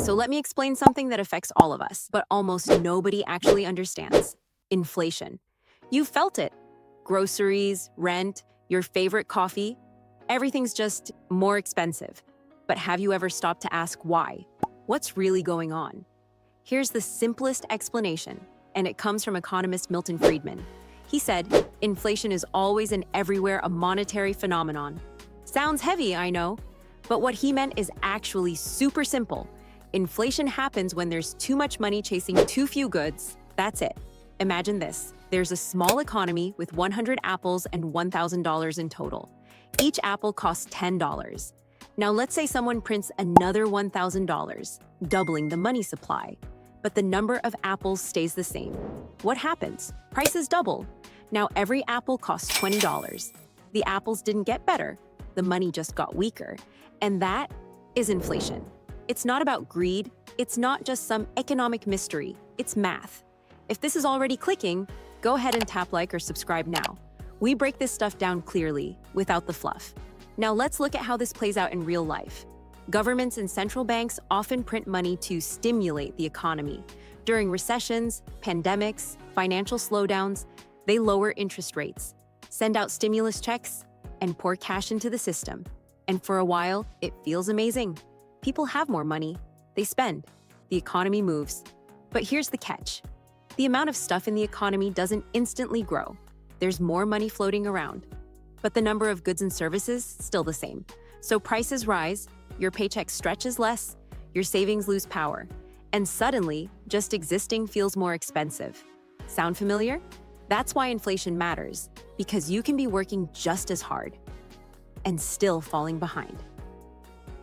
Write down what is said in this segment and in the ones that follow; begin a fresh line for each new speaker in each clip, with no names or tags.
so let me explain something that affects all of us, but almost nobody actually understands. Inflation. You felt it. Groceries, rent, your favorite coffee, everything's just more expensive. But have you ever stopped to ask why? What's really going on? Here's the simplest explanation, and it comes from economist Milton Friedman. He said, inflation is always and everywhere a monetary phenomenon. Sounds heavy, I know, but what he meant is actually super simple. Inflation happens when there's too much money chasing too few goods. That's it. Imagine this. There's a small economy with 100 apples and $1,000 in total. Each apple costs $10. Now let's say someone prints another $1,000, doubling the money supply. But the number of apples stays the same. What happens? Prices double. Now every apple costs $20. The apples didn't get better. The money just got weaker. And that is inflation. It's not about greed. It's not just some economic mystery. It's math. If this is already clicking, go ahead and tap like or subscribe now. We break this stuff down clearly, without the fluff. Now let's look at how this plays out in real life. Governments and central banks often print money to stimulate the economy. During recessions, pandemics, financial slowdowns, they lower interest rates, send out stimulus checks, and pour cash into the system. And for a while, it feels amazing. People have more money. They spend. The economy moves. But here's the catch. The amount of stuff in the economy doesn't instantly grow. There's more money floating around. But the number of goods and services is still the same. So prices rise, your paycheck stretches less, your savings lose power, and suddenly, just existing feels more expensive. Sound familiar? That's why inflation matters, because you can be working just as hard and still falling behind.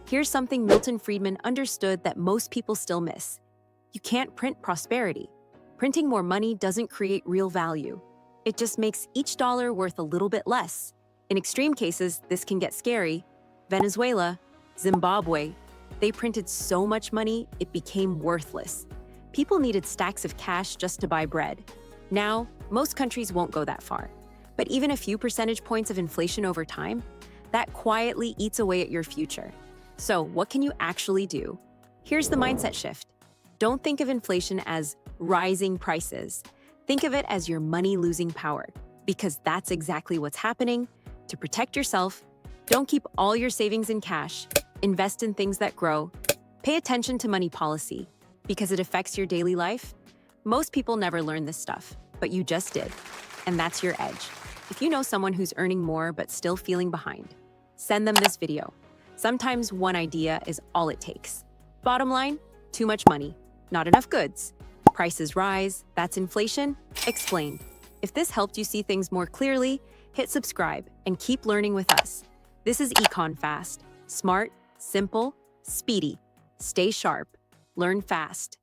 Here's something Milton Friedman understood that most people still miss. You can't print prosperity. Printing more money doesn't create real value. It just makes each dollar worth a little bit less. In extreme cases, this can get scary. Venezuela, Zimbabwe, they printed so much money, it became worthless. People needed stacks of cash just to buy bread. Now, most countries won't go that far. But even a few percentage points of inflation over time, that quietly eats away at your future. So, what can you actually do? Here's the mindset shift. Don't think of inflation as rising prices. Think of it as your money losing power, because that's exactly what's happening. To protect yourself, don't keep all your savings in cash. Invest in things that grow. Pay attention to money policy, because it affects your daily life. Most people never learn this stuff, but you just did. And that's your edge. If you know someone who's earning more but still feeling behind, send them this video. Sometimes one idea is all it takes. Bottom line, too much money, not enough goods. Prices rise, that's inflation, explained. If this helped you see things more clearly, hit subscribe and keep learning with us. This is EconFast. Smart, simple, speedy. Stay sharp. Learn fast.